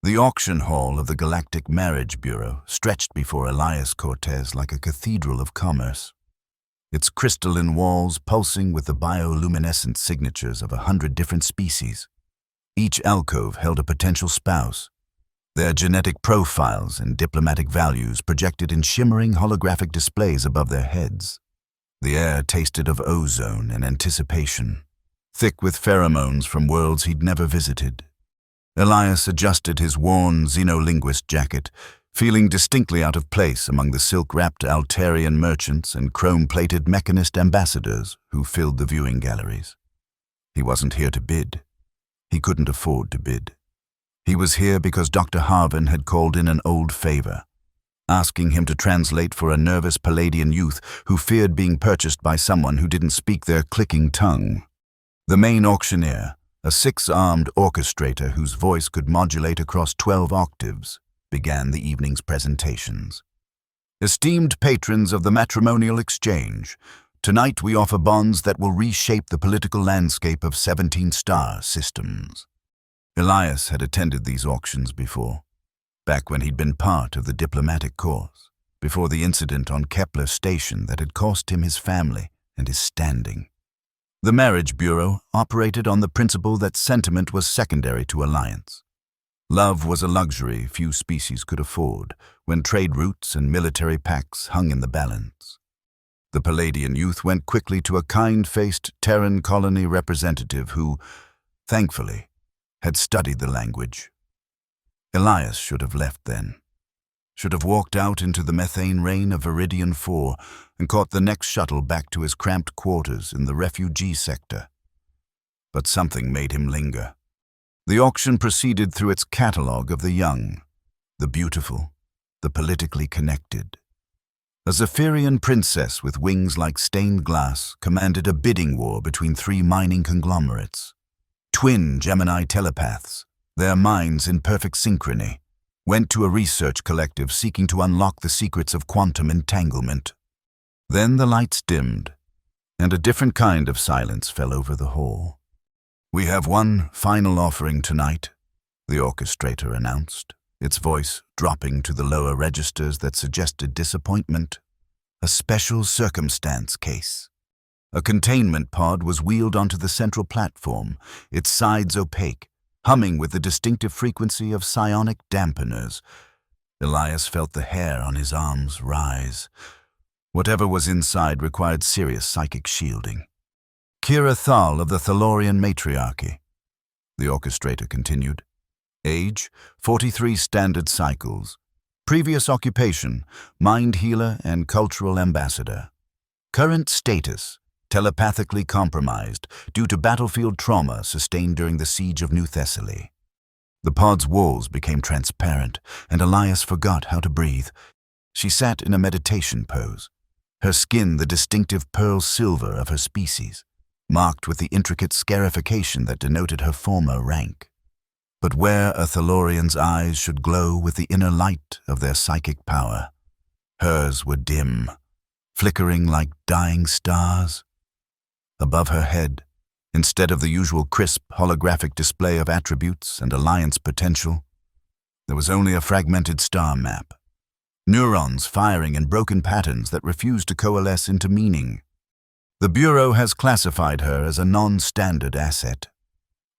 The auction hall of the Galactic Marriage Bureau stretched before Elias Cortez like a cathedral of commerce, its crystalline walls pulsing with the bioluminescent signatures of 100 different species. Each alcove held a potential spouse, their genetic profiles and diplomatic values projected in shimmering holographic displays above their heads. The air tasted of ozone and anticipation, thick with pheromones from worlds he'd never visited. Elias adjusted his worn xenolinguist jacket, feeling distinctly out of place among the silk-wrapped Altarian merchants and chrome-plated mechanist ambassadors who filled the viewing galleries. He wasn't here to bid. He couldn't afford to bid. He was here because Dr. Harvin had called in an old favor, asking him to translate for a nervous Palladian youth who feared being purchased by someone who didn't speak their clicking tongue. The main auctioneer, a 6-armed orchestrator whose voice could modulate across 12 octaves, began the evening's presentations. Esteemed patrons of the matrimonial exchange, tonight we offer bonds that will reshape the political landscape of 17-star systems. Elias had attended these auctions before, back when he'd been part of the diplomatic corps, before the incident on Kepler Station that had cost him his family and his standing. The Marriage Bureau operated on the principle that sentiment was secondary to alliance. Love was a luxury few species could afford when trade routes and military pacts hung in the balance. The Palladian youth went quickly to a kind-faced Terran colony representative who, thankfully, had studied the language. Elias should have left then, should have walked out into the methane rain of Viridian 4 and caught the next shuttle back to his cramped quarters in the refugee sector. But something made him linger. The auction proceeded through its catalogue of the young, the beautiful, the politically connected. A Zephyrian princess with wings like stained glass commanded a bidding war between 3 mining conglomerates. Twin Gemini telepaths, their minds in perfect synchrony, went to a research collective seeking to unlock the secrets of quantum entanglement. Then the lights dimmed, and a different kind of silence fell over the hall. "We have one final offering tonight," the orchestrator announced, its voice dropping to the lower registers that suggested disappointment. "A special circumstance case." A containment pod was wheeled onto the central platform, its sides opaque, humming with the distinctive frequency of psionic dampeners. Elias felt the hair on his arms rise. Whatever was inside required serious psychic shielding. "Kira Thal of the Thalorian Matriarchy," the orchestrator continued. "Age, 43 standard cycles. Previous occupation, mind healer and cultural ambassador. Current status, telepathically compromised due to battlefield trauma sustained during the siege of New Thessaly." The pod's walls became transparent, and Elias forgot how to breathe. She sat in a meditation pose, her skin the distinctive pearl silver of her species, marked with the intricate scarification that denoted her former rank. But where a Thalorian's eyes should glow with the inner light of their psychic power, hers were dim, flickering like dying stars. Above her head, instead of the usual crisp holographic display of attributes and alliance potential, there was only a fragmented star map, neurons firing in broken patterns that refused to coalesce into meaning. "The Bureau has classified her as a non-standard asset,"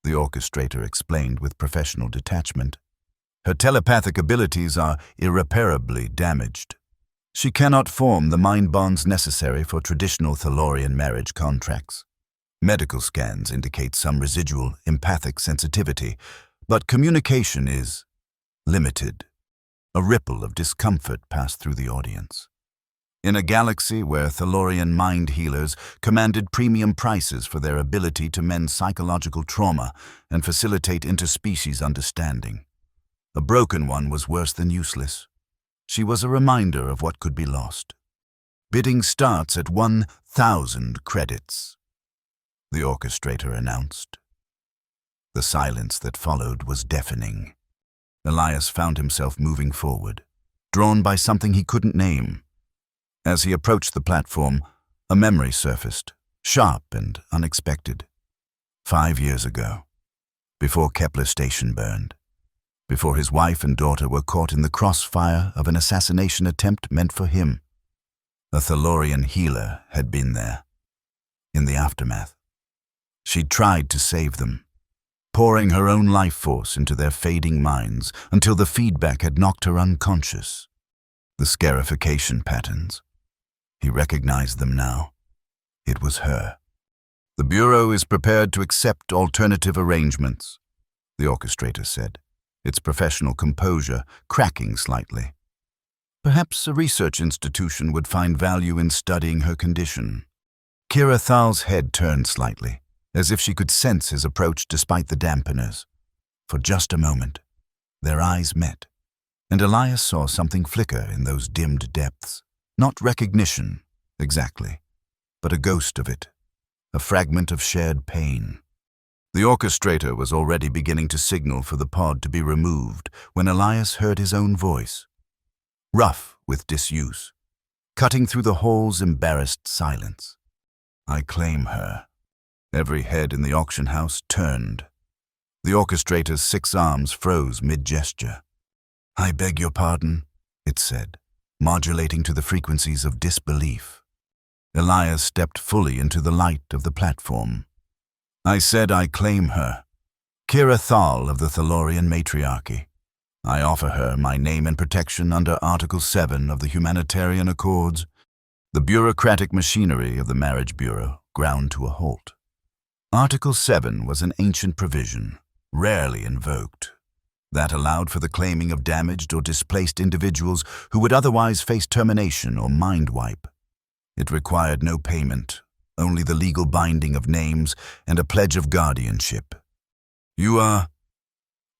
the orchestrator explained with professional detachment. "Her telepathic abilities are irreparably damaged. She cannot form the mind bonds necessary for traditional Thalorian marriage contracts. Medical scans indicate some residual empathic sensitivity, but communication is limited." A ripple of discomfort passed through the audience. In a galaxy where Thalorian mind healers commanded premium prices for their ability to mend psychological trauma and facilitate interspecies understanding, a broken one was worse than useless. She was a reminder of what could be lost. "Bidding starts at 1,000 credits," the orchestrator announced. The silence that followed was deafening. Elias found himself moving forward, drawn by something he couldn't name. As he approached the platform, a memory surfaced, sharp and unexpected. 5 years ago, before Kepler Station burned, before his wife and daughter were caught in the crossfire of an assassination attempt meant for him. A Thalorian healer had been there, in the aftermath. She'd tried to save them, pouring her own life force into their fading minds until the feedback had knocked her unconscious. The scarification patterns. He recognized them now. It was her. "The Bureau is prepared to accept alternative arrangements," the orchestrator said, its professional composure cracking slightly. Perhaps a research institution would find value in studying her condition. Kira Thal's head turned slightly, as if she could sense his approach despite the dampeners. For just a moment, their eyes met, and Elias saw something flicker in those dimmed depths. Not recognition, exactly, but a ghost of it, a fragment of shared pain. The orchestrator was already beginning to signal for the pod to be removed when Elias heard his own voice, rough with disuse, cutting through the hall's embarrassed silence. "I claim her." Every head in the auction house turned. The orchestrator's 6 arms froze mid-gesture. "I beg your pardon," it said, modulating to the frequencies of disbelief. Elias stepped fully into the light of the platform. "I said I claim her. Kira Thal of the Thalorian Matriarchy. I offer her my name and protection under Article 7 of the Humanitarian Accords." The bureaucratic machinery of the Marriage Bureau ground to a halt. Article 7 was an ancient provision, rarely invoked, that allowed for the claiming of damaged or displaced individuals who would otherwise face termination or mind wipe. It required no payment, only the legal binding of names and a pledge of guardianship. "You are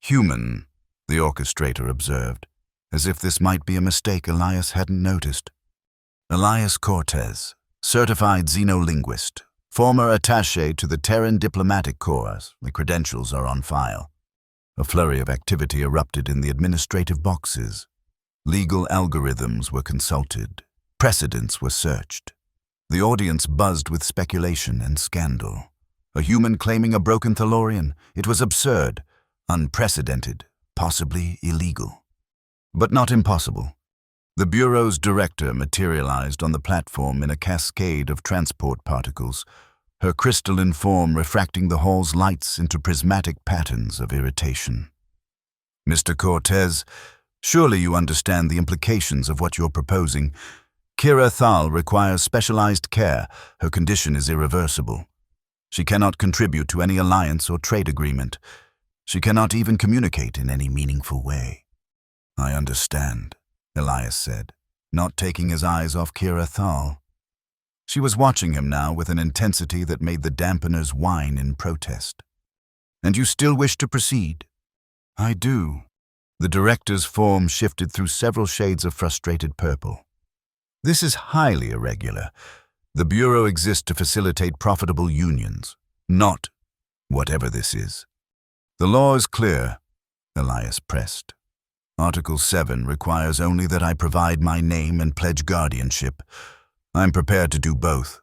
human," the orchestrator observed, as if this might be a mistake Elias hadn't noticed. Elias Cortez, certified xenolinguist, former attaché to the Terran Diplomatic Corps. The credentials are on file. A flurry of activity erupted in the administrative boxes. Legal algorithms were consulted. Precedents were searched. The audience buzzed with speculation and scandal. A human claiming a broken Thalorian. It was absurd, unprecedented, possibly illegal. But not impossible. The Bureau's director materialized on the platform in a cascade of transport particles, her crystalline form refracting the hall's lights into prismatic patterns of irritation. "Mr. Cortez, surely you understand the implications of what you're proposing. Kira Thal requires specialized care. Her condition is irreversible. She cannot contribute to any alliance or trade agreement. She cannot even communicate in any meaningful way." "I understand," Elias said, not taking his eyes off Kira Thal. She was watching him now with an intensity that made the dampeners whine in protest. "And you still wish to proceed?" "I do." The director's form shifted through several shades of frustrated purple. "This is highly irregular. The Bureau exists to facilitate profitable unions, not whatever this is." "The law is clear," Elias pressed. "Article 7 requires only that I provide my name and pledge guardianship. I'm prepared to do both."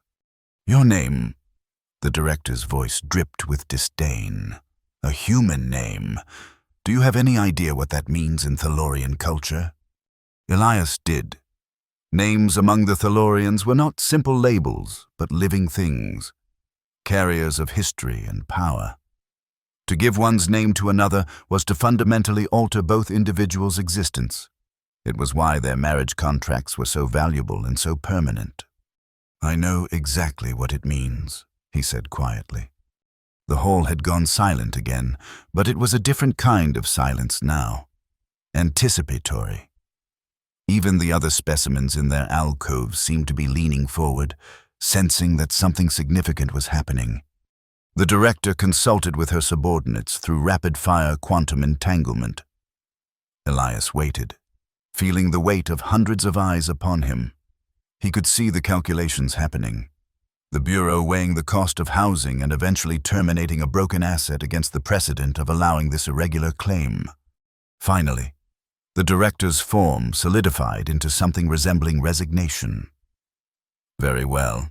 "Your name?" The director's voice dripped with disdain. "A human name. Do you have any idea what that means in Thalorian culture?" Elias did. Names among the Thalorians were not simple labels, but living things, carriers of history and power. To give one's name to another was to fundamentally alter both individuals' existence. It was why their marriage contracts were so valuable and so permanent. "I know exactly what it means," he said quietly. The hall had gone silent again, but it was a different kind of silence now. Anticipatory. Even the other specimens in their alcoves seemed to be leaning forward, sensing that something significant was happening. The director consulted with her subordinates through rapid-fire quantum entanglement. Elias waited, feeling the weight of hundreds of eyes upon him. He could see the calculations happening. The Bureau weighing the cost of housing and eventually terminating a broken asset against the precedent of allowing this irregular claim. Finally, the director's form solidified into something resembling resignation. "Very well.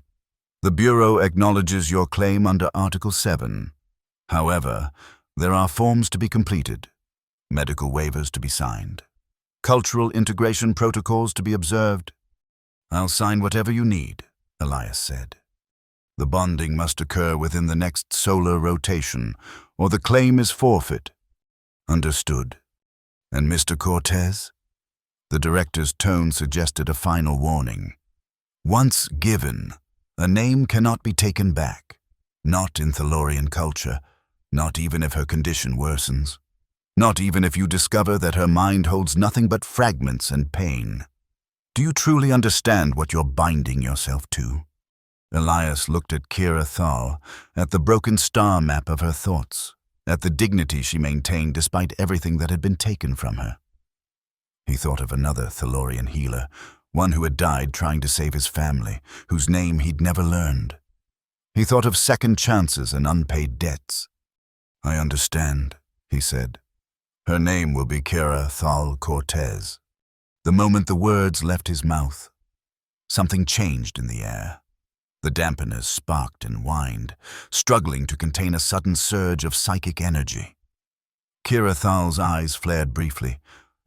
The Bureau acknowledges your claim under Article 7. However, there are forms to be completed. medical waivers to be signed, cultural integration protocols to be observed. I'll sign whatever you need, Elias said. The bonding must occur within the next solar rotation, or the claim is forfeit. Understood. And Mr. Cortez? The director's tone suggested a final warning. Once given, a name cannot be taken back. Not in Thalorian culture, not even if her condition worsens. Not even if you discover that her mind holds nothing but fragments and pain. Do you truly understand what you're binding yourself to? Elias looked at Kira Thal, at the broken star map of her thoughts, at the dignity she maintained despite everything that had been taken from her. He thought of another Thalorian healer, one who had died trying to save his family, whose name he'd never learned. He thought of second chances and unpaid debts. I understand, he said. Her name will be Kira Thal Cortez. The moment the words left his mouth, something changed in the air. The dampeners sparked and whined, struggling to contain a sudden surge of psychic energy. Kira Thal's eyes flared briefly,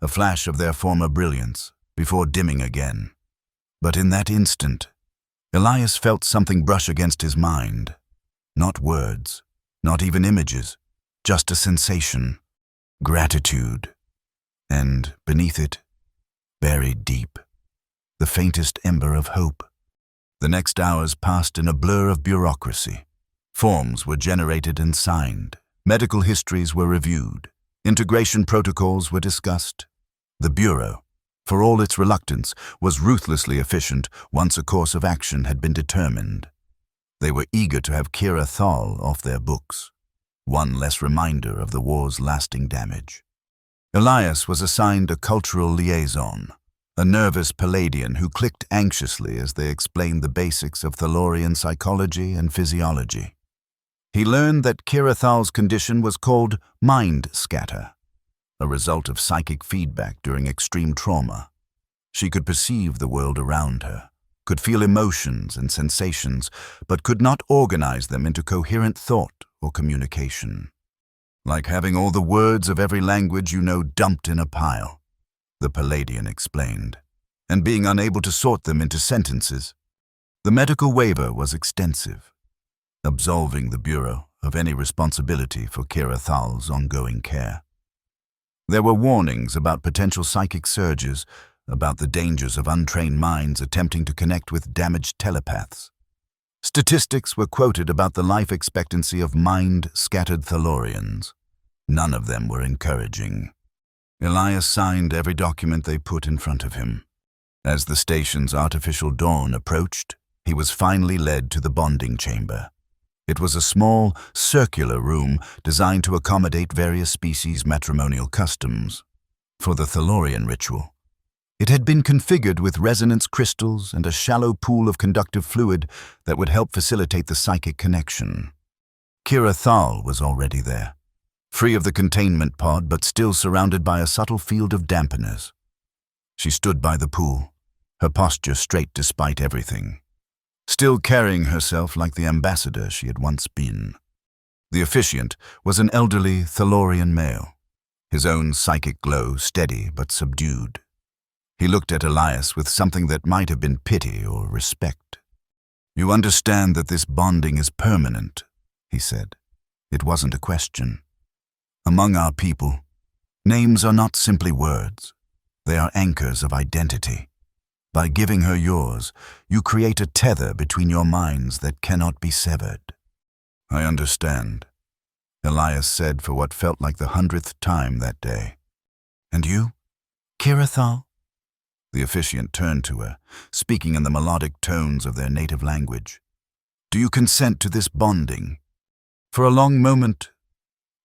a flash of their former brilliance, before dimming again. But in that instant, Elias felt something brush against his mind. Not words, not even images, just a sensation. Gratitude. And beneath it, buried deep, the faintest ember of hope. The next hours passed in a blur of bureaucracy. Forms were generated and signed. Medical histories were reviewed. Integration protocols were discussed. The Bureau, for all its reluctance, was ruthlessly efficient once a course of action had been determined. They were eager to have Kira Thal off their books. One less reminder of the war's lasting damage. Elias was assigned a cultural liaison, a nervous Palladian who clicked anxiously as they explained the basics of Thalorian psychology and physiology. He learned that Kira Thal's condition was called mind scatter, a result of psychic feedback during extreme trauma. She could perceive the world around her, could feel emotions and sensations, but could not organize them into coherent thought or communication. Like having all the words of every language you know dumped in a pile, the Palladian explained, and being unable to sort them into sentences. The medical waiver was extensive, absolving the Bureau of any responsibility for Kira Thal's ongoing care. There were warnings about potential psychic surges, about the dangers of untrained minds attempting to connect with damaged telepaths. Statistics were quoted about the life expectancy of mind-scattered Thalorians. None of them were encouraging. Elias signed every document they put in front of him. As the station's artificial dawn approached, he was finally led to the bonding chamber. It was a small, circular room designed to accommodate various species' matrimonial customs. For the Thalorian ritual, it had been configured with resonance crystals and a shallow pool of conductive fluid that would help facilitate the psychic connection. Kira Thal was already there, free of the containment pod but still surrounded by a subtle field of dampeners. She stood by the pool, her posture straight despite everything, still carrying herself like the ambassador she had once been. The officiant was an elderly Thalorian male, his own psychic glow steady but subdued. He looked at Elias with something that might have been pity or respect. You understand that this bonding is permanent, he said. It wasn't a question. Among our people, names are not simply words. They are anchors of identity. By giving her yours, you create a tether between your minds that cannot be severed. I understand, Elias said for what felt like the 100th time that day. And you, Kira Thal? The officiant turned to her, speaking in the melodic tones of their native language. Do you consent to this bonding? For a long moment,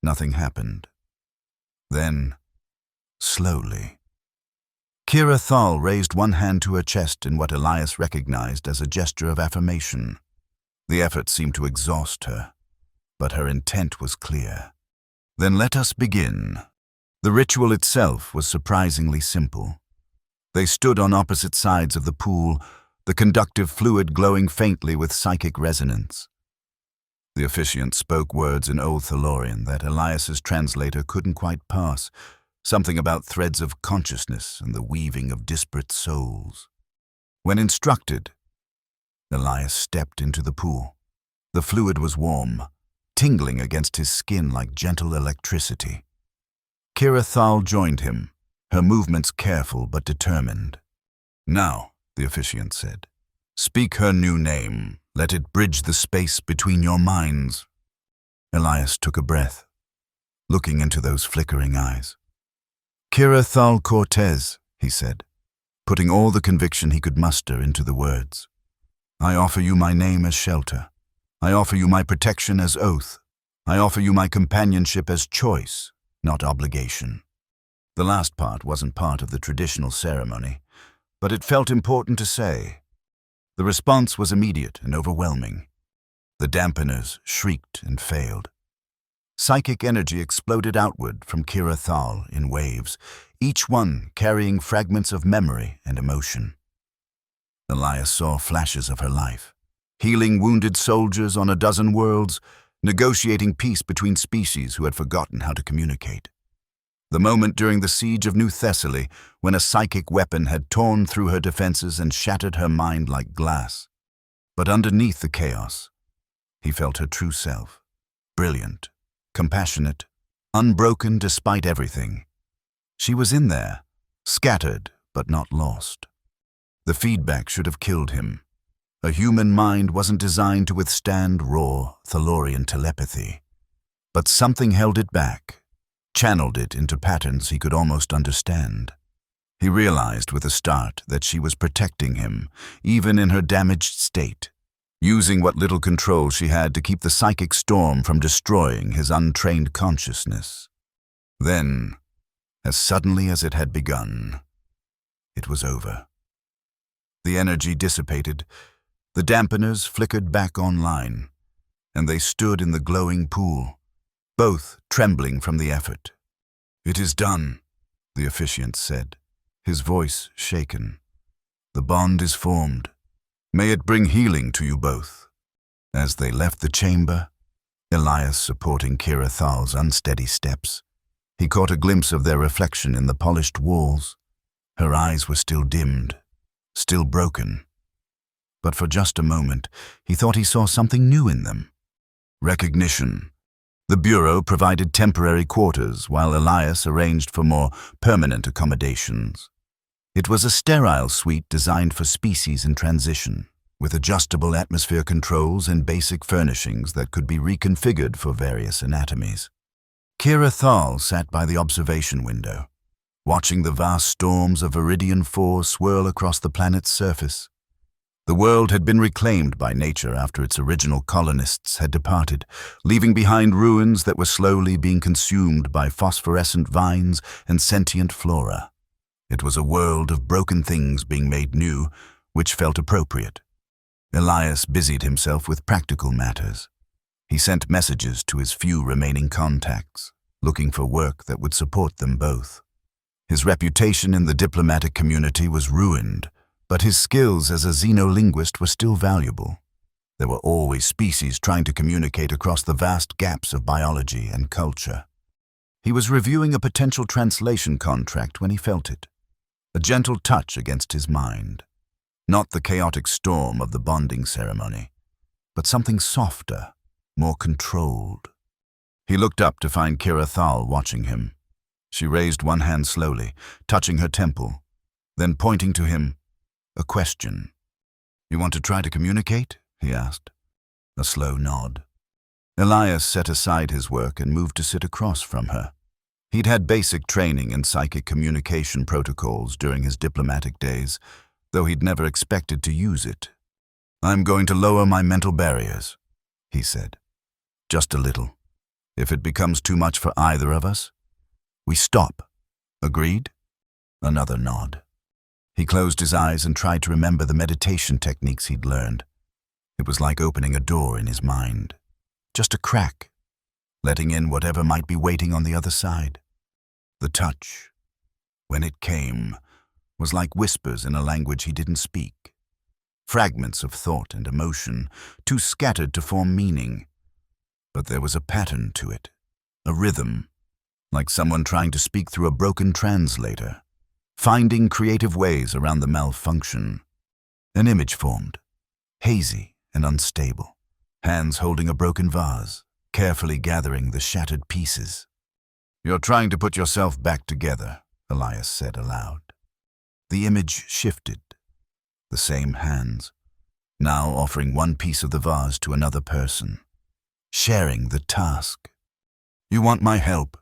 nothing happened. Then, slowly, Kira Thal raised one hand to her chest in what Elias recognized as a gesture of affirmation. The effort seemed to exhaust her, but her intent was clear. Then let us begin. The ritual itself was surprisingly simple. They stood on opposite sides of the pool, the conductive fluid glowing faintly with psychic resonance. The officiant spoke words in Old Thalorian that Elias's translator couldn't quite parse, something about threads of consciousness and the weaving of disparate souls. When instructed, Elias stepped into the pool. The fluid was warm, tingling against his skin like gentle electricity. Kira Thal joined him, her movements careful but determined. "Now," the officiant said, "speak her new name. Let it bridge the space between your minds." Elias took a breath, looking into those flickering eyes. "Kira Thal Cortez," he said, putting all the conviction he could muster into the words. "I offer you my name as shelter. I offer you my protection as oath. I offer you my companionship as choice, not obligation." The last part wasn't part of the traditional ceremony, but it felt important to say. The response was immediate and overwhelming. The dampeners shrieked and failed. Psychic energy exploded outward from Kira Thal in waves, each one carrying fragments of memory and emotion. Elias saw flashes of her life, healing wounded soldiers on a dozen worlds, negotiating peace between species who had forgotten how to communicate. The moment during the siege of New Thessaly, when a psychic weapon had torn through her defenses and shattered her mind like glass. But underneath the chaos, he felt her true self, brilliant, compassionate, unbroken despite everything. She was in there, scattered but not lost. The feedback should have killed him. A human mind wasn't designed to withstand raw, Thalorian telepathy. But something held it back, channeled it into patterns he could almost understand. He realized with a start that she was protecting him, even in her damaged state, using what little control she had to keep the psychic storm from destroying his untrained consciousness. Then, as suddenly as it had begun, it was over. The energy dissipated, the dampeners flickered back online, and they stood in the glowing pool, both trembling from the effort. "It is done," the officiant said, his voice shaken. "The bond is formed. May it bring healing to you both." As they left the chamber, Elias supporting Kira Thal's unsteady steps, he caught a glimpse of their reflection in the polished walls. Her eyes were still dimmed, still broken. But for just a moment, he thought he saw something new in them. Recognition. The Bureau provided temporary quarters, while Elias arranged for more permanent accommodations. It was a sterile suite designed for species in transition, with adjustable atmosphere controls and basic furnishings that could be reconfigured for various anatomies. Kira Thal sat by the observation window, watching the vast storms of Viridian 4 swirl across the planet's surface. The world had been reclaimed by nature after its original colonists had departed, leaving behind ruins that were slowly being consumed by phosphorescent vines and sentient flora. It was a world of broken things being made new, which felt appropriate. Elias busied himself with practical matters. He sent messages to his few remaining contacts, looking for work that would support them both. His reputation in the diplomatic community was ruined, but his skills as a xenolinguist were still valuable. There were always species trying to communicate across the vast gaps of biology and culture. He was reviewing a potential translation contract when he felt it. A gentle touch against his mind. Not the chaotic storm of the bonding ceremony, but something softer, more controlled. He looked up to find Kira Thal watching him. She raised one hand slowly, touching her temple, then pointing to him. A question. "You want to try to communicate?" he asked. A slow nod. Elias set aside his work and moved to sit across from her. He'd had basic training in psychic communication protocols during his diplomatic days, though he'd never expected to use it. "I'm going to lower my mental barriers," he said. "Just a little. If it becomes too much for either of us, we stop. Agreed?" Another nod. He closed his eyes and tried to remember the meditation techniques he'd learned. It was like opening a door in his mind. Just a crack, letting in whatever might be waiting on the other side. The touch, when it came, was like whispers in a language he didn't speak. Fragments of thought and emotion, too scattered to form meaning. But there was a pattern to it, a rhythm, like someone trying to speak through a broken translator, finding creative ways around the malfunction. An image formed, hazy and unstable, hands holding a broken vase, carefully gathering the shattered pieces. "You're trying to put yourself back together," Elias said aloud. The image shifted, the same hands, now offering one piece of the vase to another person, sharing the task. "You want my help?"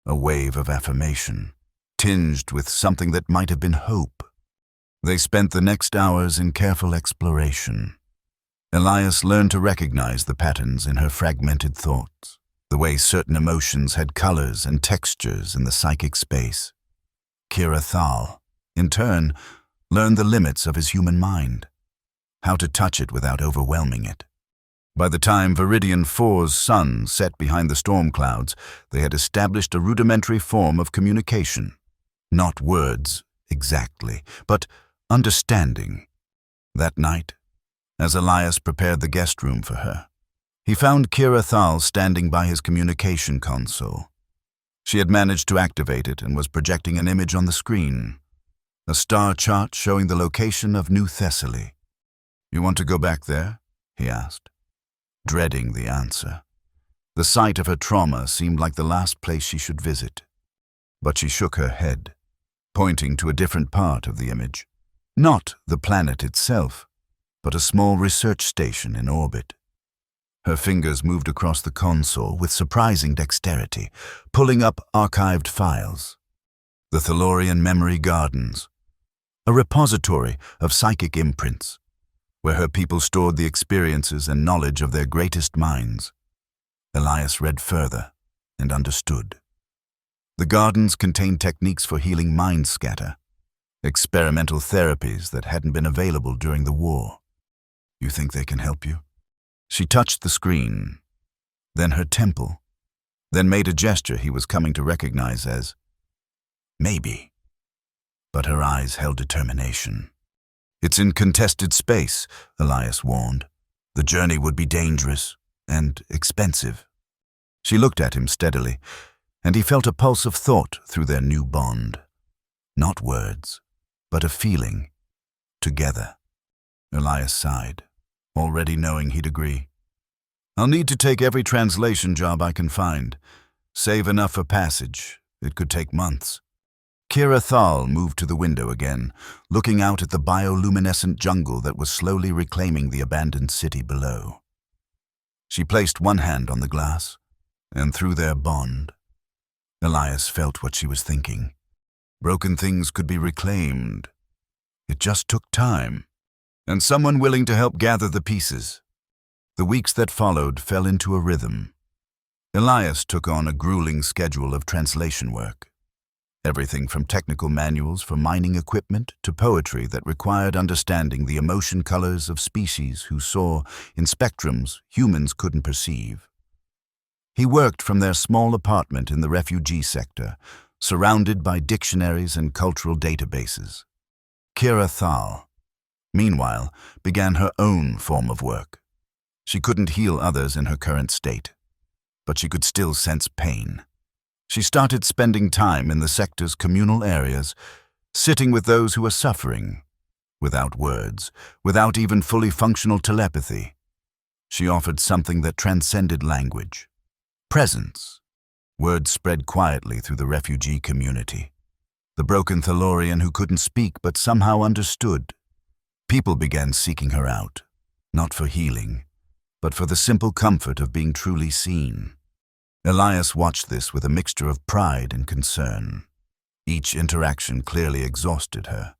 A wave of affirmation, tinged with something that might have been hope. They spent the next hours in careful exploration. Elias learned to recognize the patterns in her fragmented thoughts, the way certain emotions had colors and textures in the psychic space. Kira Thal, in turn, learned the limits of his human mind, how to touch it without overwhelming it. By the time Viridian 4's sun set behind the storm clouds, they had established a rudimentary form of communication. Not words, exactly, but understanding. That night, as Elias prepared the guest room for her, he found Kira Thal standing by his communication console. She had managed to activate it and was projecting an image on the screen, a star chart showing the location of New Thessaly. "You want to go back there?" he asked, dreading the answer. The site of her trauma seemed like the last place she should visit. But she shook her head, pointing to a different part of the image. Not the planet itself, but a small research station in orbit. Her fingers moved across the console with surprising dexterity, pulling up archived files. The Thalorian Memory Gardens, a repository of psychic imprints, where her people stored the experiences and knowledge of their greatest minds. Elias read further and understood. The gardens contained techniques for healing mind scatter, experimental therapies that hadn't been available during the war. "You think they can help you?" She touched the screen, then her temple, then made a gesture he was coming to recognize as maybe. But her eyes held determination. "It's in contested space," Elias warned. "The journey would be dangerous and expensive." She looked at him steadily, and he felt a pulse of thought through their new bond. Not words, but a feeling. Together. Elias sighed, already knowing he'd agree. "I'll need to take every translation job I can find. Save enough for passage. It could take months." Kira Thal moved to the window again, looking out at the bioluminescent jungle that was slowly reclaiming the abandoned city below. She placed one hand on the glass, and through their bond, Elias felt what she was thinking. Broken things could be reclaimed. It just took time, and someone willing to help gather the pieces. The weeks that followed fell into a rhythm. Elias took on a grueling schedule of translation work. Everything from technical manuals for mining equipment to poetry that required understanding the emotion colors of species who saw, in spectrums, humans couldn't perceive. He worked from their small apartment in the refugee sector, surrounded by dictionaries and cultural databases. Kira Thal, meanwhile, began her own form of work. She couldn't heal others in her current state, but she could still sense pain. She started spending time in the sector's communal areas, sitting with those who were suffering, without words, without even fully functional telepathy. She offered something that transcended language. Presence. Word spread quietly through the refugee community. The broken Thalorian who couldn't speak but somehow understood. People began seeking her out, not for healing, but for the simple comfort of being truly seen. Elias watched this with a mixture of pride and concern. Each interaction clearly exhausted her,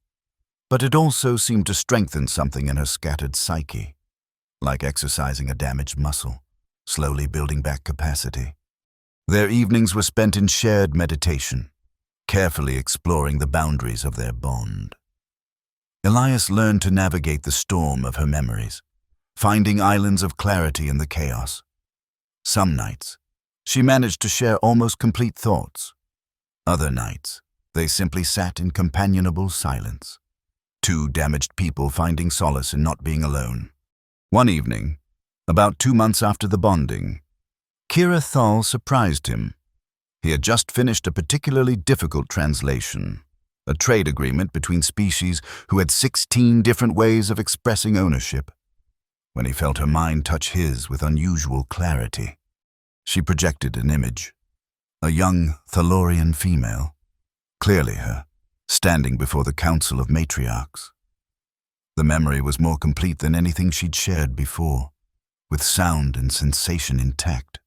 but it also seemed to strengthen something in her scattered psyche, like exercising a damaged muscle, slowly building back capacity. Their evenings were spent in shared meditation, carefully exploring the boundaries of their bond. Elias learned to navigate the storm of her memories, finding islands of clarity in the chaos. Some nights, she managed to share almost complete thoughts. Other nights, they simply sat in companionable silence. Two damaged people finding solace in not being alone. One evening, about 2 months after the bonding, Kira Thal surprised him. He had just finished a particularly difficult translation, a trade agreement between species who had 16 different ways of expressing ownership, when he felt her mind touch his with unusual clarity. She projected an image, a young Thalorian female, clearly her, standing before the council of matriarchs. The memory was more complete than anything she'd shared before, with sound and sensation intact.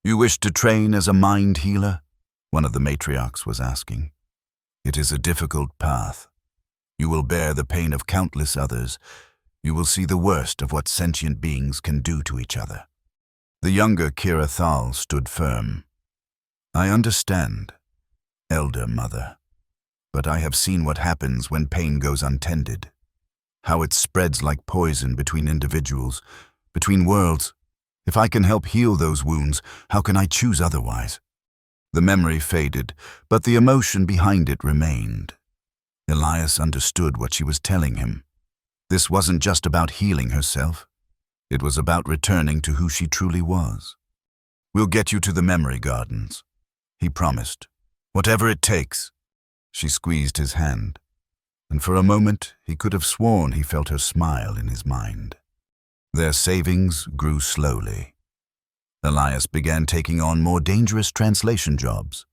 "You wish to train as a mind healer?" one of the matriarchs was asking. "It is a difficult path. You will bear the pain of countless others. You will see the worst of what sentient beings can do to each other." The younger Kira Thal stood firm. "I understand, Elder Mother, but I have seen what happens when pain goes untended, how it spreads like poison between individuals, between worlds. If I can help heal those wounds, how can I choose otherwise?" The memory faded, but the emotion behind it remained. Elias understood what she was telling him. This wasn't just about healing herself. It was about returning to who she truly was. "We'll get you to the memory gardens," he promised. "Whatever it takes." She squeezed his hand, and for a moment he could have sworn he felt her smile in his mind. Their savings grew slowly. Elias began taking on more dangerous translation jobs,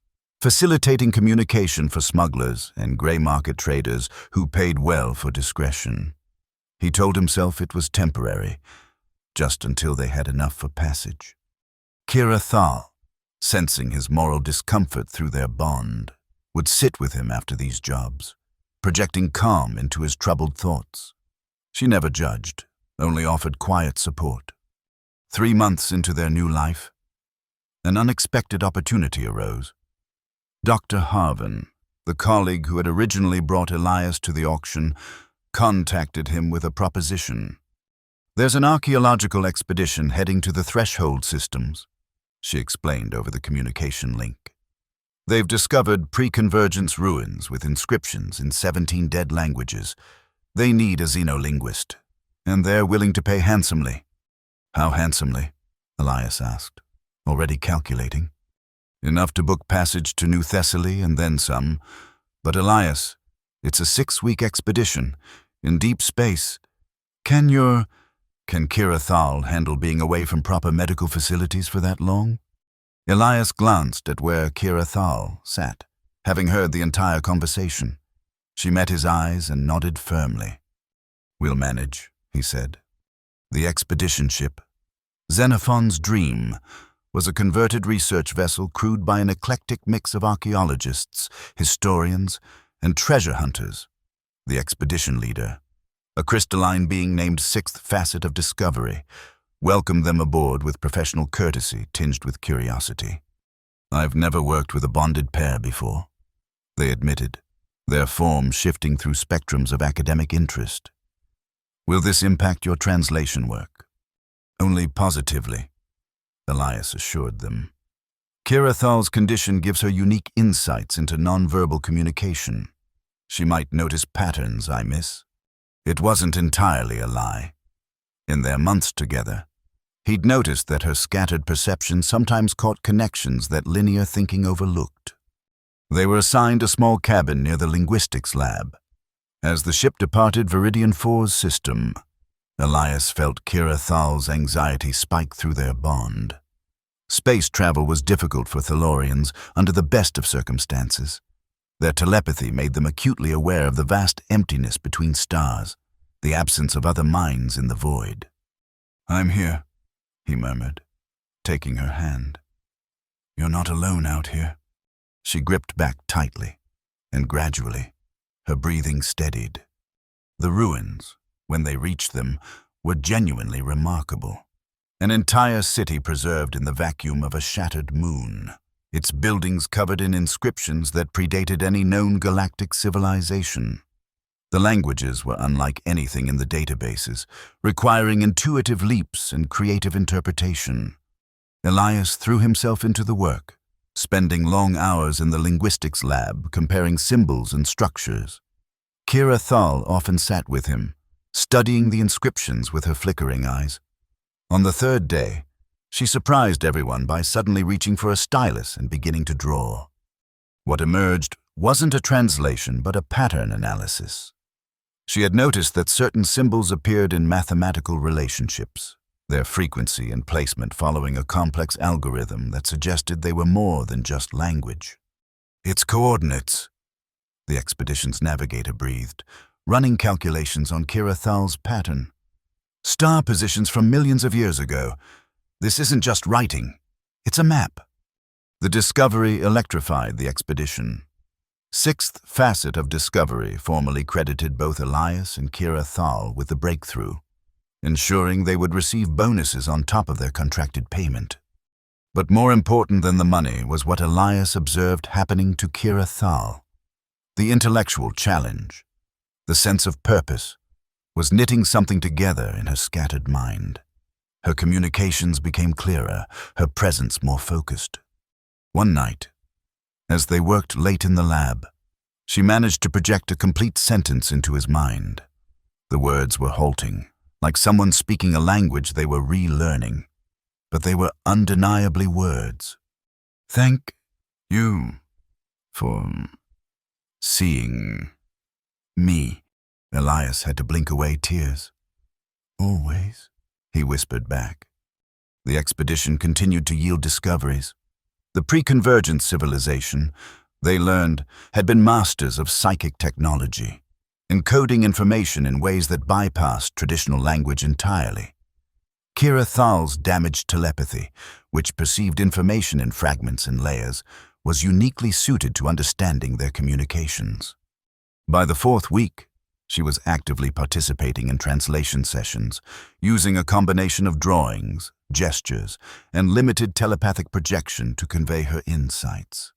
facilitating communication for smugglers and grey market traders who paid well for discretion. He told himself it was temporary, just until they had enough for passage. Kira Thal, sensing his moral discomfort through their bond, would sit with him after these jobs, projecting calm into his troubled thoughts. She never judged, only offered quiet support. 3 months into their new life, an unexpected opportunity arose. Dr. Harvin, the colleague who had originally brought Elias to the auction, contacted him with a proposition. "There's an archaeological expedition heading to the Threshold systems," she explained over the communication link. "They've discovered pre-convergence ruins with inscriptions in 17 dead languages. They need a xenolinguist, and they're willing to pay handsomely." "How handsomely?" Elias asked, already calculating. "Enough to book passage to New Thessaly and then some. But Elias, it's a 6-week expedition, in deep space. Can Kira Thal handle being away from proper medical facilities for that long?" Elias glanced at where Kira Thal sat, having heard the entire conversation. She met his eyes and nodded firmly. "We'll manage," he said. The expedition ship, Xenophon's Dream, was a converted research vessel crewed by an eclectic mix of archaeologists, historians, and treasure hunters. The expedition leader, a crystalline being named Sixth Facet of Discovery, welcomed them aboard with professional courtesy tinged with curiosity. "I've never worked with a bonded pair before," they admitted, their form shifting through spectrums of academic interest. "Will this impact your translation work?" "Only positively," Elias assured them. "Kira Thal's condition gives her unique insights into nonverbal communication. She might notice patterns I miss." It wasn't entirely a lie. In their months together, he'd noticed that her scattered perception sometimes caught connections that linear thinking overlooked. They were assigned a small cabin near the linguistics lab. As the ship departed Viridian 4's system, Elias felt Kira Thal's anxiety spike through their bond. Space travel was difficult for Thalorians under the best of circumstances. Their telepathy made them acutely aware of the vast emptiness between stars, the absence of other minds in the void. "I'm here," he murmured, taking her hand. "You're not alone out here." She gripped back tightly, and gradually, her breathing steadied. The ruins, when they reached them, were genuinely remarkable. An entire city preserved in the vacuum of a shattered moon, its buildings covered in inscriptions that predated any known galactic civilization. The languages were unlike anything in the databases, requiring intuitive leaps and creative interpretation. Elias threw himself into the work, spending long hours in the linguistics lab comparing symbols and structures. Kira Thal often sat with him, studying the inscriptions with her flickering eyes. On the 3rd day, She surprised everyone by suddenly reaching for a stylus and beginning to draw. What emerged wasn't a translation but a pattern analysis. She had noticed that certain symbols appeared in mathematical relationships, their frequency and placement following a complex algorithm that suggested they were more than just language. "It's coordinates," the expedition's navigator breathed, running calculations on Kira Thal's pattern. "Star positions from millions of years ago. This isn't just writing, it's a map." The discovery electrified the expedition. Sixth facet of discovery formally credited both Elias and Kira Thal with the breakthrough, ensuring they would receive bonuses on top of their contracted payment. But more important than the money was what Elias observed happening to Kira Thal. The intellectual challenge, the sense of purpose, was knitting something together in her scattered mind. Her communications became clearer, her presence more focused. One night, as they worked late in the lab, she managed to project a complete sentence into his mind. The words were halting, like someone speaking a language they were relearning, but they were undeniably words. "Thank you for seeing me." Elias had to blink away tears. "Always," he whispered back. The expedition continued to yield discoveries. The pre-convergent civilization, they learned, had been masters of psychic technology, encoding information in ways that bypassed traditional language entirely. Kira Thal's damaged telepathy, which perceived information in fragments and layers, was uniquely suited to understanding their communications. By the fourth week, she was actively participating in translation sessions, using a combination of drawings, gestures, and limited telepathic projection to convey her insights.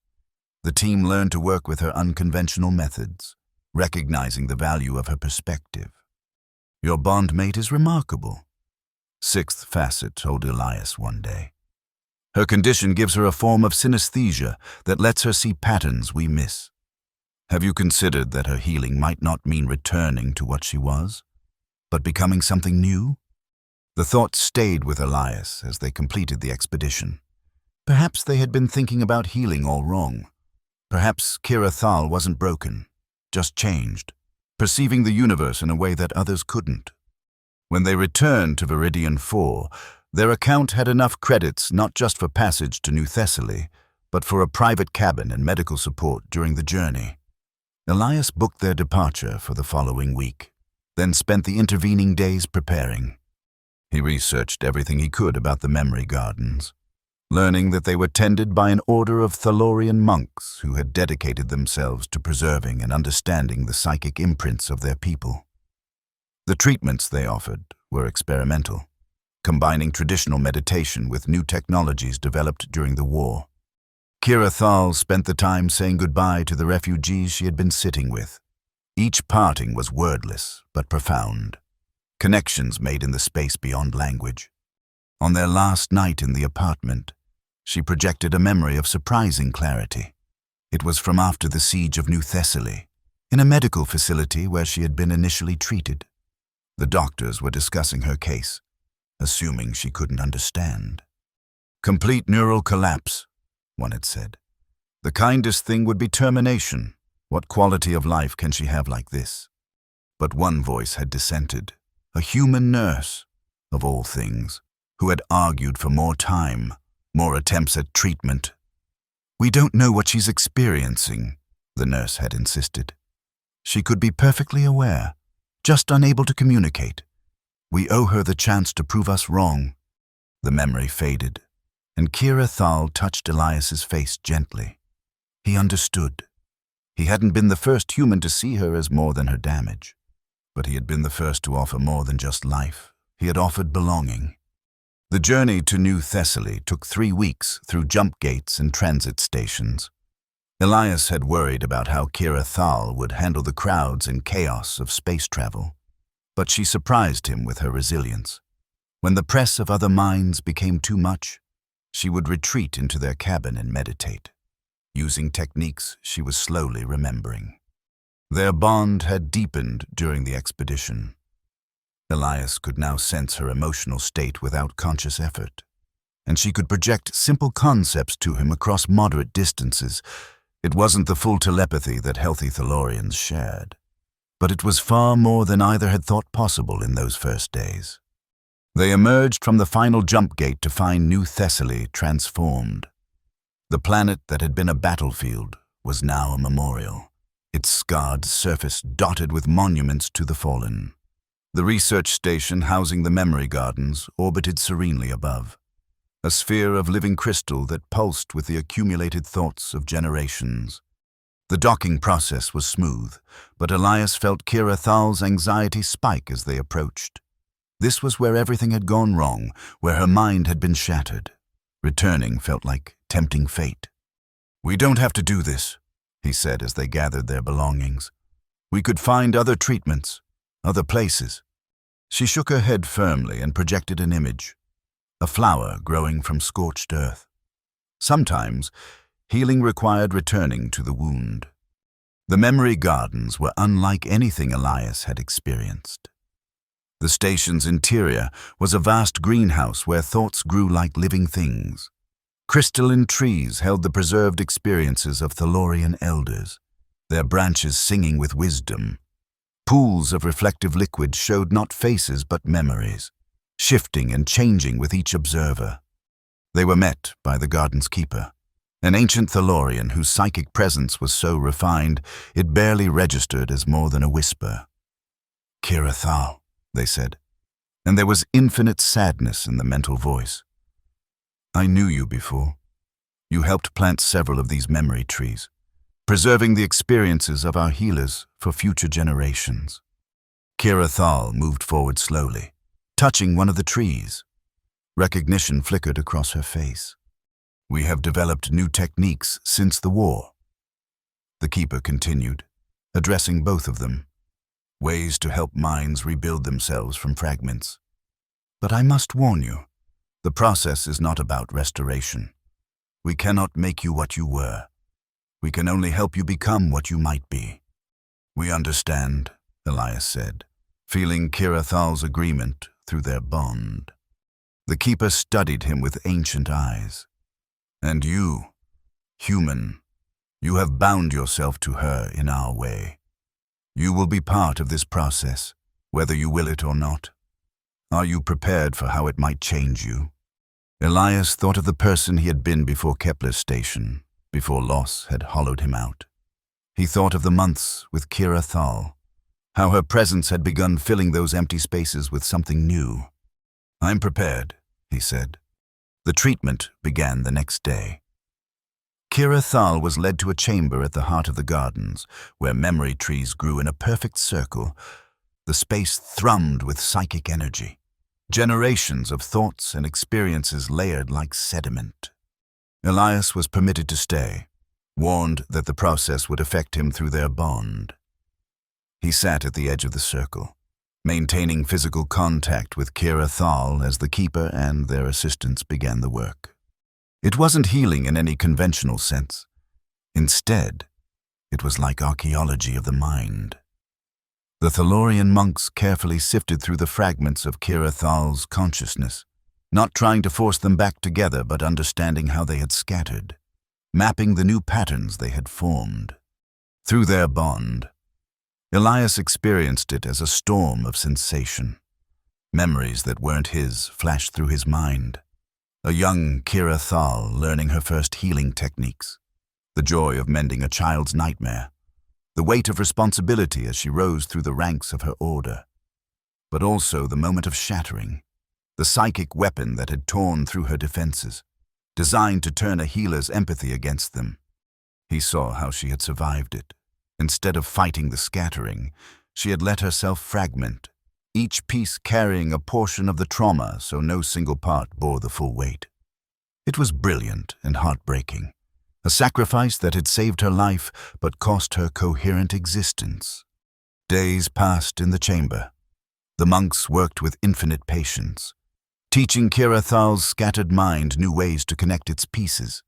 The team learned to work with her unconventional methods, recognizing the value of her perspective. "Your bondmate is remarkable," Sixth Facet told Elias one day. "Her condition gives her a form of synesthesia that lets her see patterns we miss. Have you considered that her healing might not mean returning to what she was, but becoming something new?" The thought stayed with Elias as they completed the expedition. Perhaps they had been thinking about healing all wrong. Perhaps Kira Thal wasn't broken, just changed, perceiving the universe in a way that others couldn't. When they returned to Viridian 4, their account had enough credits not just for passage to New Thessaly, but for a private cabin and medical support during the journey. Elias booked their departure for the following week, then spent the intervening days preparing. He researched everything he could about the memory gardens, learning that they were tended by an order of Thalorian monks who had dedicated themselves to preserving and understanding the psychic imprints of their people. The treatments they offered were experimental, combining traditional meditation with new technologies developed during the war. Kira Thal spent the time saying goodbye to the refugees she had been sitting with. Each parting was wordless but profound, connections made in the space beyond language. On their last night in the apartment, she projected a memory of surprising clarity. It was from after the siege of New Thessaly, in a medical facility where she had been initially treated. The doctors were discussing her case, assuming she couldn't understand. "Complete neural collapse," one had said. "The kindest thing would be termination. What quality of life can she have like this?" But one voice had dissented, a human nurse, of all things, who had argued for more time, more attempts at treatment. "We don't know what she's experiencing," the nurse had insisted. "She could be perfectly aware, just unable to communicate. We owe her the chance to prove us wrong." The memory faded, and Kira Thal touched Elias's face gently. He understood. He hadn't been the first human to see her as more than her damage, but he had been the first to offer more than just life. He had offered belonging. The journey to New Thessaly took 3 weeks through jump gates and transit stations. Elias had worried about how Kira Thal would handle the crowds and chaos of space travel, but she surprised him with her resilience. When the press of other minds became too much, she would retreat into their cabin and meditate, using techniques she was slowly remembering. Their bond had deepened during the expedition. Elias could now sense her emotional state without conscious effort. and she could project simple concepts to him across moderate distances. It wasn't the full telepathy that healthy Thalorians shared, but it was far more than either had thought possible in those first days. They emerged from the final jump gate to find New Thessaly transformed. The planet that had been a battlefield was now a memorial, its scarred surface dotted with monuments to the fallen. The research station housing the memory gardens orbited serenely above, a sphere of living crystal that pulsed with the accumulated thoughts of generations. The docking process was smooth, but Elias felt Kira Thal's anxiety spike as they approached. This was where everything had gone wrong, where her mind had been shattered. Returning felt like tempting fate. "We don't have to do this," he said as they gathered their belongings. "We could find other treatments, other places." She shook her head firmly and projected an image, a flower growing from scorched earth. Sometimes, healing required returning to the wound. The memory gardens were unlike anything Elias had experienced. The station's interior was a vast greenhouse where thoughts grew like living things. Crystalline trees held the preserved experiences of Thalorian elders, their branches singing with wisdom. Pools of reflective liquid showed not faces but memories, shifting and changing with each observer. They were met by the garden's keeper, an ancient Thalorian whose psychic presence was so refined it barely registered as more than a whisper. "Kira Thal," they said, and there was infinite sadness in the mental voice. "I knew you before. You helped plant several of these memory trees, preserving the experiences of our healers for future generations." Kira Thal moved forward slowly, touching one of the trees. Recognition flickered across her face. "We have developed new techniques since the war," the keeper continued, addressing both of them. "Ways to help minds rebuild themselves from fragments. But I must warn you, the process is not about restoration. We cannot make you what you were. We can only help you become what you might be." "We understand," Elias said, feeling Kira Thal's agreement through their bond. The keeper studied him with ancient eyes. "And you, human, you have bound yourself to her in our way. You will be part of this process, whether you will it or not. Are you prepared for how it might change you?" Elias thought of the person he had been before Kepler's station, before loss had hollowed him out. He thought of the months with Kira Thal, how her presence had begun filling those empty spaces with something new. "I'm prepared," he said. The treatment began the next day. Kira Thal was led to a chamber at the heart of the gardens, where memory trees grew in a perfect circle. The space thrummed with psychic energy, generations of thoughts and experiences layered like sediment. Elias was permitted to stay, warned that the process would affect him through their bond. He sat at the edge of the circle, maintaining physical contact with Kira Thal as the keeper and their assistants began the work. It wasn't healing in any conventional sense. Instead, it was like archaeology of the mind. The Thalorian monks carefully sifted through the fragments of Kira Thal's consciousness, not trying to force them back together but understanding how they had scattered, mapping the new patterns they had formed. Through their bond, Elias experienced it as a storm of sensation. Memories that weren't his flashed through his mind. A young Kira Thal learning her first healing techniques, the joy of mending a child's nightmare, the weight of responsibility as she rose through the ranks of her order, but also the moment of shattering, the psychic weapon that had torn through her defenses, designed to turn a healer's empathy against them. He saw how she had survived it. Instead of fighting the scattering, she had let herself fragment, each piece carrying a portion of the trauma so no single part bore the full weight. It was brilliant and heartbreaking, a sacrifice that had saved her life but cost her coherent existence. Days passed in the chamber. The monks worked with infinite patience, teaching Kira Thal's scattered mind new ways to connect its pieces.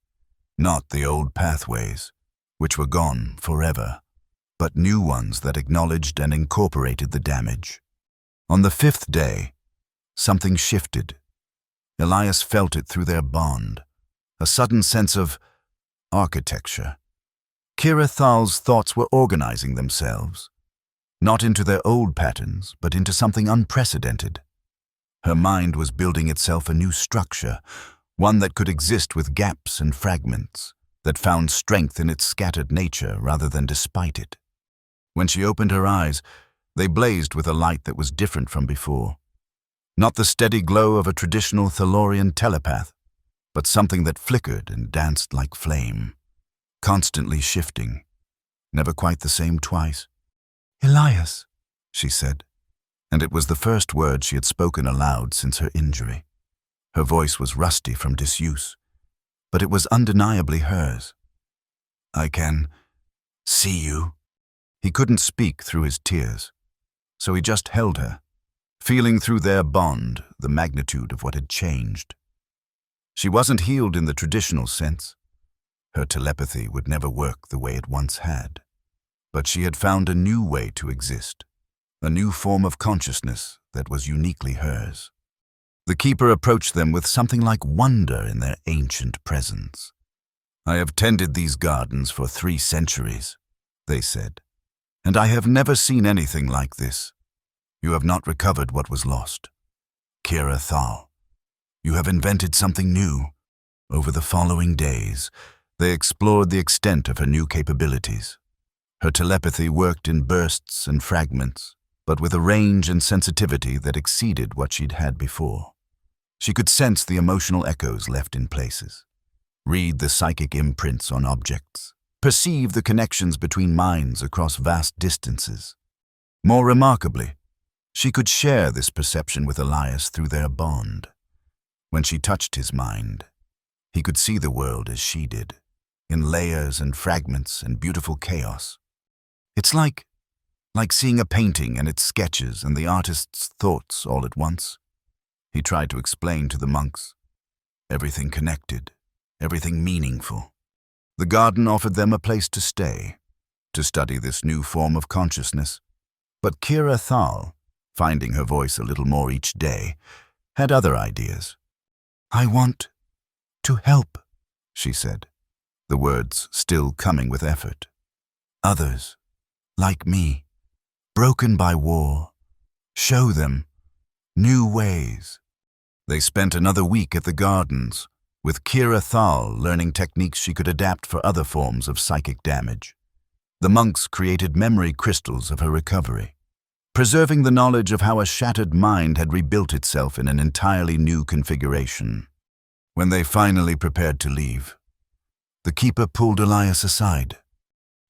Not the old pathways, which were gone forever, but new ones that acknowledged and incorporated the damage. On the 5th day, something shifted. Elias felt it through their bond, a sudden sense of architecture. Kira Thal's thoughts were organizing themselves, not into their old patterns, but into something unprecedented. Her mind was building itself a new structure, one that could exist with gaps and fragments, that found strength in its scattered nature rather than despite it. When she opened her eyes, they blazed with a light that was different from before. Not the steady glow of a traditional Thalorian telepath, but something that flickered and danced like flame, constantly shifting, never quite the same twice. "Elias," she said, and it was the first word she had spoken aloud since her injury. Her voice was rusty from disuse, but it was undeniably hers. "I can see you." He couldn't speak through his tears, so he just held her, feeling through their bond the magnitude of what had changed. She wasn't healed in the traditional sense. Her telepathy would never work the way it once had. But she had found a new way to exist, a new form of consciousness that was uniquely hers. The keeper approached them with something like wonder in their ancient presence. "I have tended these gardens for 3 centuries, they said, "and I have never seen anything like this. You have not recovered what was lost. Kira Thal, you have invented something new." Over the following days, they explored the extent of her new capabilities. Her telepathy worked in bursts and fragments, but with a range and sensitivity that exceeded what she'd had before. She could sense the emotional echoes left in places, read the psychic imprints on objects, perceive the connections between minds across vast distances. More remarkably, she could share this perception with Elias through their bond. When she touched his mind, he could see the world as she did, in layers and fragments and beautiful chaos. It's like seeing a painting and its sketches and the artist's thoughts all at once. He tried to explain to the monks. Everything connected, everything meaningful. The garden offered them a place to stay, to study this new form of consciousness. But Kira Thal, finding her voice a little more each day, had other ideas. "I want to help," she said, the words still coming with effort. "Others, like me, broken by war. Show them new ways." They spent another week at the gardens, with Kira Thal learning techniques she could adapt for other forms of psychic damage. The monks created memory crystals of her recovery, preserving the knowledge of how a shattered mind had rebuilt itself in an entirely new configuration. When they finally prepared to leave, the keeper pulled Elias aside.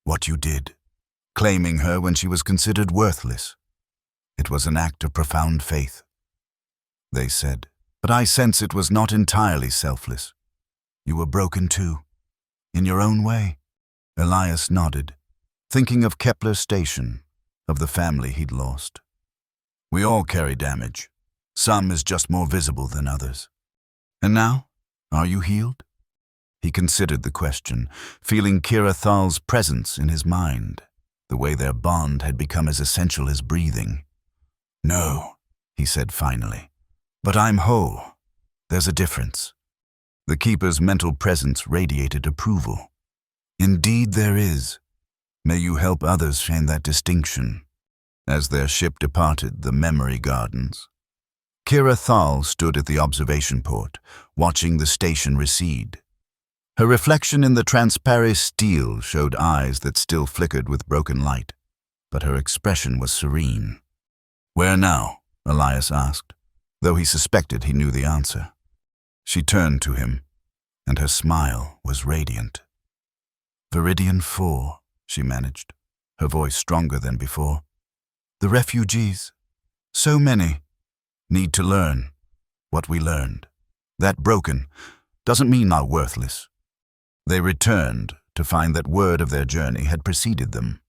"What you did, claiming her when she was considered worthless. It was an act of profound faith," they said. "But I sense it was not entirely selfless. You were broken too, in your own way." Elias nodded, thinking of Kepler Station, of the family he'd lost. "We all carry damage. Some is just more visible than others. And now, are you healed?" He considered the question, feeling Kira Thal's presence in his mind, the way their bond had become as essential as breathing. "No," he said finally. "But I'm whole. There's a difference." The keeper's mental presence radiated approval. "Indeed there is. May you help others find that distinction." As their ship departed the memory gardens, Kira Thal stood at the observation port, watching the station recede. Her reflection in the transparent steel showed eyes that still flickered with broken light, but her expression was serene. "Where now?" Elias asked, though he suspected he knew the answer. She turned to him, and her smile was radiant. "Viridian 4, she managed, her voice stronger than before. "The refugees, so many, need to learn what we learned. That broken doesn't mean are worthless." They returned to find that word of their journey had preceded them.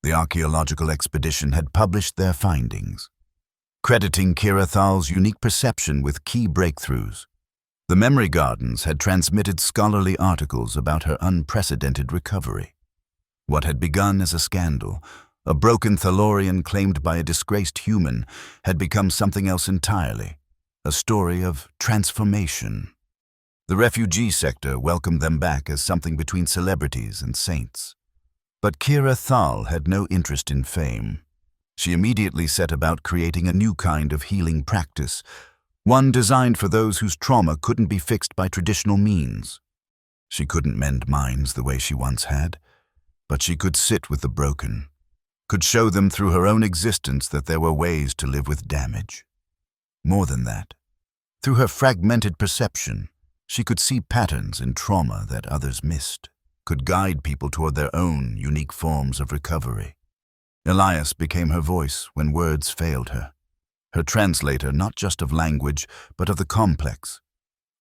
The archaeological expedition had published their findings, crediting Kira Thal's unique perception with key breakthroughs. The memory gardens had transmitted scholarly articles about her unprecedented recovery. What had begun as a scandal, a broken Thalorian claimed by a disgraced human, had become something else entirely, a story of transformation. The refugee sector welcomed them back as something between celebrities and saints. But Kira Thal had no interest in fame. She immediately set about creating a new kind of healing practice, one designed for those whose trauma couldn't be fixed by traditional means. She couldn't mend minds the way she once had, but she could sit with the broken, could show them through her own existence that there were ways to live with damage. More than that, through her fragmented perception, she could see patterns in trauma that others missed, could guide people toward their own unique forms of recovery. Elias became her voice when words failed her, her translator not just of language, but of the complex,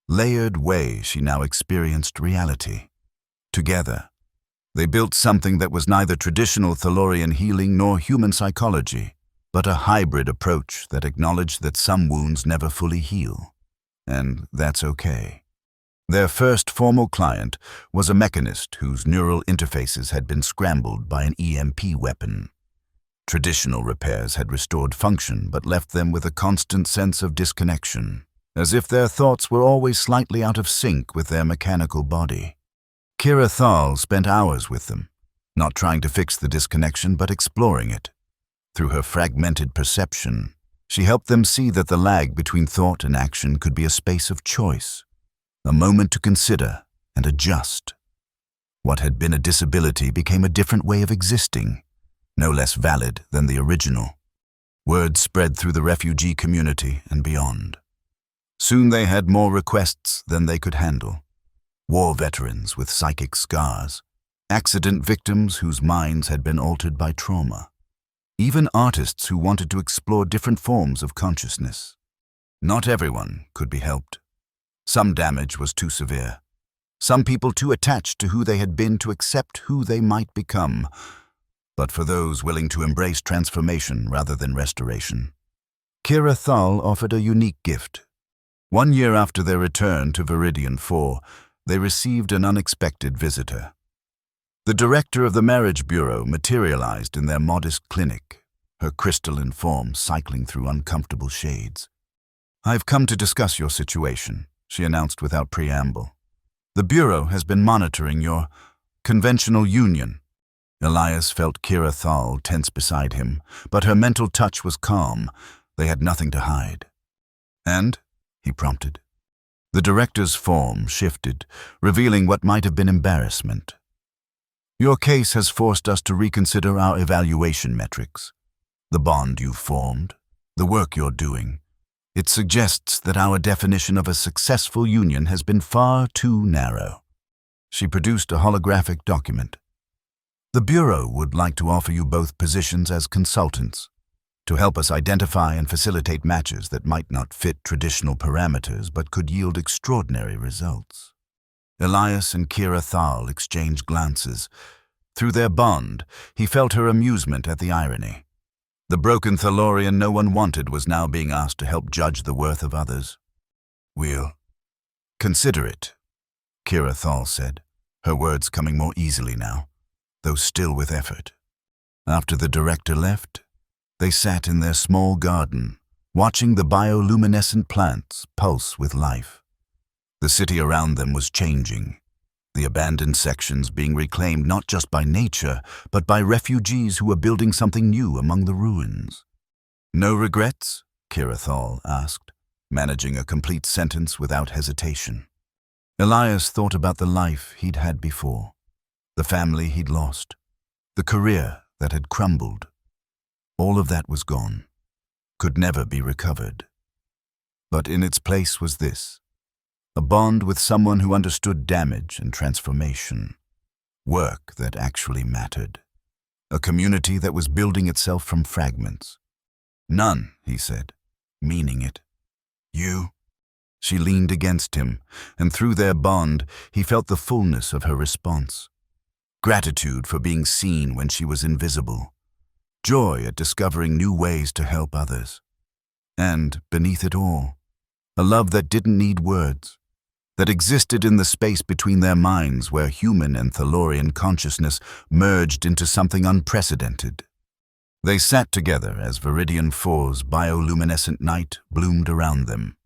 layered way she now experienced reality. Together, they built something that was neither traditional Thalorian healing nor human psychology, but a hybrid approach that acknowledged that some wounds never fully heal. And that's okay. Their first formal client was a mechanist whose neural interfaces had been scrambled by an EMP weapon. Traditional repairs had restored function but left them with a constant sense of disconnection, as if their thoughts were always slightly out of sync with their mechanical body. Kira Thal spent hours with them, not trying to fix the disconnection but exploring it. Through her fragmented perception, she helped them see that the lag between thought and action could be a space of choice, a moment to consider and adjust. What had been a disability became a different way of existing, no less valid than the original. Word spread through the refugee community and beyond. Soon they had more requests than they could handle. War veterans with psychic scars, accident victims whose minds had been altered by trauma, even artists who wanted to explore different forms of consciousness. Not everyone could be helped. Some damage was too severe. Some people too attached to who they had been to accept who they might become. But for those willing to embrace transformation rather than restoration, Kira Thal offered a unique gift. 1 year after their return to Viridian 4, they received an unexpected visitor. The director of the marriage bureau materialized in their modest clinic, her crystalline form cycling through uncomfortable shades. "I've come to discuss your situation," she announced without preamble. "The bureau has been monitoring your conventional union." Elias felt Kira Thal tense beside him, but her mental touch was calm. They had nothing to hide. "And?" he prompted. The director's form shifted, revealing what might have been embarrassment. "Your case has forced us to reconsider our evaluation metrics. The bond you've formed, the work you're doing. It suggests that our definition of a successful union has been far too narrow." She produced a holographic document. "The Bureau would like to offer you both positions as consultants, to help us identify and facilitate matches that might not fit traditional parameters but could yield extraordinary results." Elias and Kira Thal exchanged glances. Through their bond, he felt her amusement at the irony. The broken Thalorian no one wanted was now being asked to help judge the worth of others. "We'll consider it," Kira Thal said, her words coming more easily now, though still with effort. After the director left, they sat in their small garden, watching the bioluminescent plants pulse with life. The city around them was changing, the abandoned sections being reclaimed not just by nature, but by refugees who were building something new among the ruins. "No regrets?" Kira Thal asked, managing a complete sentence without hesitation. Elias thought about the life he'd had before, the family he'd lost, the career that had crumbled. All of that was gone, could never be recovered. But in its place was this, a bond with someone who understood damage and transformation, work that actually mattered, a community that was building itself from fragments. "None," he said, meaning it. "You?" She leaned against him, and through their bond, he felt the fullness of her response. Gratitude for being seen when she was invisible. Joy at discovering new ways to help others. And, beneath it all, a love that didn't need words, that existed in the space between their minds where human and Thalorian consciousness merged into something unprecedented. They sat together as Viridian 4's bioluminescent night bloomed around them.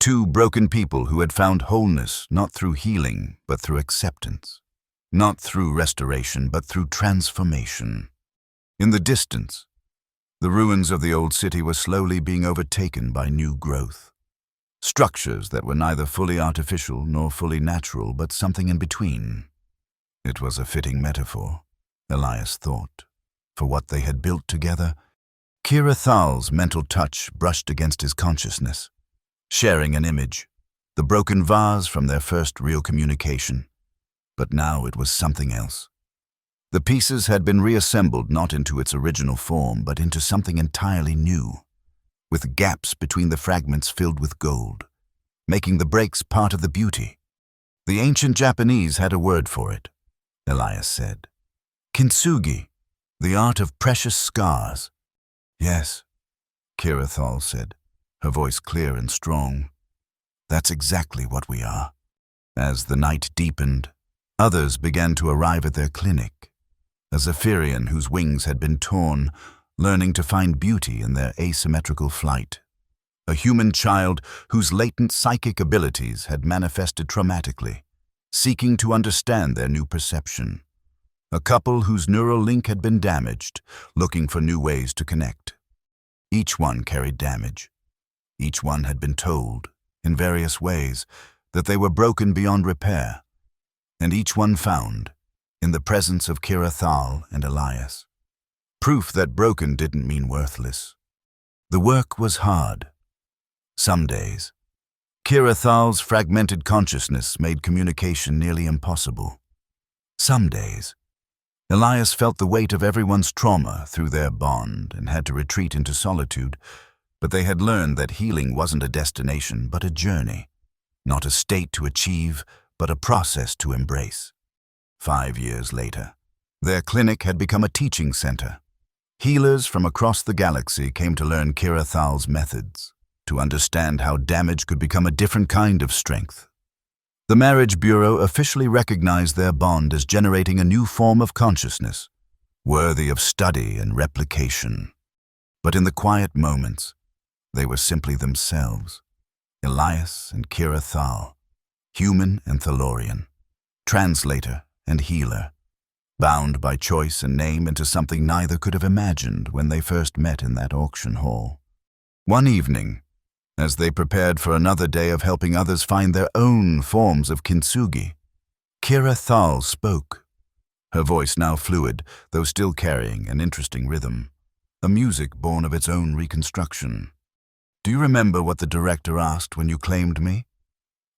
Two broken people who had found wholeness not through healing, but through acceptance. Not through restoration, but through transformation. In the distance, the ruins of the old city were slowly being overtaken by new growth. Structures that were neither fully artificial nor fully natural, but something in between. It was a fitting metaphor, Elias thought, for what they had built together. Kira Thal's mental touch brushed against his consciousness, sharing an image, the broken vase from their first real communication. But now it was something else. The pieces had been reassembled not into its original form, but into something entirely new, with gaps between the fragments filled with gold, making the breaks part of the beauty. The ancient Japanese had a word for it, Elias said. Kintsugi, the art of precious scars. Yes, Kira Thal said, her voice clear and strong. That's exactly what we are. As the night deepened, others began to arrive at their clinic. A Zephyrian whose wings had been torn, learning to find beauty in their asymmetrical flight. A human child whose latent psychic abilities had manifested traumatically, seeking to understand their new perception. A couple whose neural link had been damaged, looking for new ways to connect. Each one carried damage. Each one had been told, in various ways, that they were broken beyond repair. And each one found, in the presence of Kira Thal and Elias, proof that broken didn't mean worthless. The work was hard. Some days, Kira Thal's fragmented consciousness made communication nearly impossible. Some days, Elias felt the weight of everyone's trauma through their bond and had to retreat into solitude, but they had learned that healing wasn't a destination but a journey, not a state to achieve, but a process to embrace. 5 years later, their clinic had become a teaching center. Healers from across the galaxy came to learn Kira Thal's methods, to understand how damage could become a different kind of strength. The Marriage Bureau officially recognized their bond as generating a new form of consciousness, worthy of study and replication. But in the quiet moments, they were simply themselves, Elias and Kira Thal, human and Thalorian, translator and healer, bound by choice and name into something neither could have imagined when they first met in that auction hall. One evening, as they prepared for another day of helping others find their own forms of kintsugi, Kira Thal spoke, her voice now fluid, though still carrying an interesting rhythm, a music born of its own reconstruction. Do you remember what the director asked when you claimed me?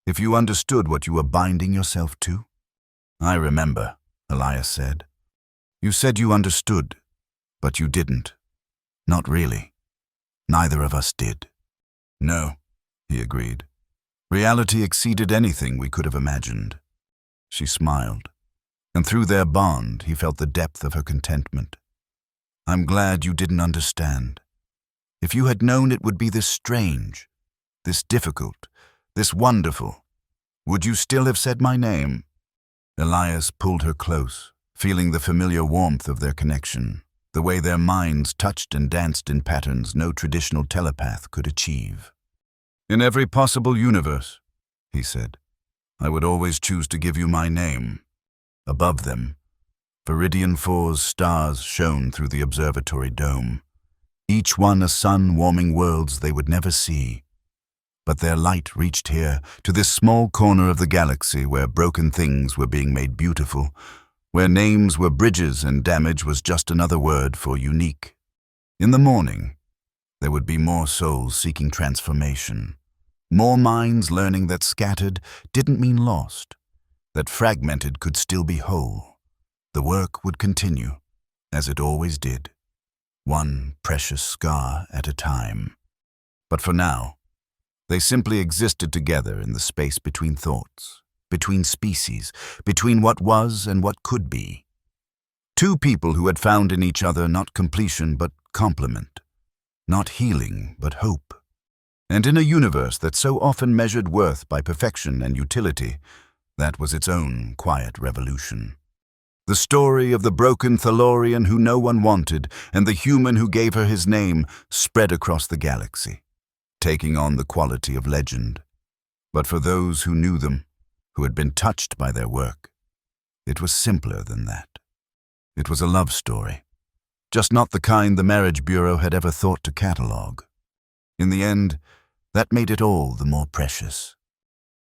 If you understood what you were binding yourself to? I remember, Elias said. You said you understood, but you didn't. Not really. Neither of us did. No, he agreed. Reality exceeded anything we could have imagined. She smiled, and through their bond he felt the depth of her contentment. I'm glad you didn't understand. If you had known it would be this strange, this difficult, this wonderful, would you still have said my name? Elias pulled her close, feeling the familiar warmth of their connection, the way their minds touched and danced in patterns no traditional telepath could achieve. In every possible universe, he said, I would always choose to give you my name. Above them, Viridian 4's stars shone through the observatory dome, each one a sun warming worlds they would never see. But their light reached here, to this small corner of the galaxy where broken things were being made beautiful, where names were bridges and damage was just another word for unique. In the morning, there would be more souls seeking transformation, more minds learning that scattered didn't mean lost, that fragmented could still be whole. The work would continue, as it always did, one precious scar at a time. But for now, they simply existed together in the space between thoughts, between species, between what was and what could be. Two people who had found in each other not completion but complement, not healing but hope. And in a universe that so often measured worth by perfection and utility, that was its own quiet revolution. The story of the broken Thalorian who no one wanted and the human who gave her his name spread across the galaxy, taking on the quality of legend, But for those who knew them, who had been touched by their work, it was simpler than that. It was a love story, just not the kind the Marriage Bureau had ever thought to catalogue. In the end, that made it all the more precious.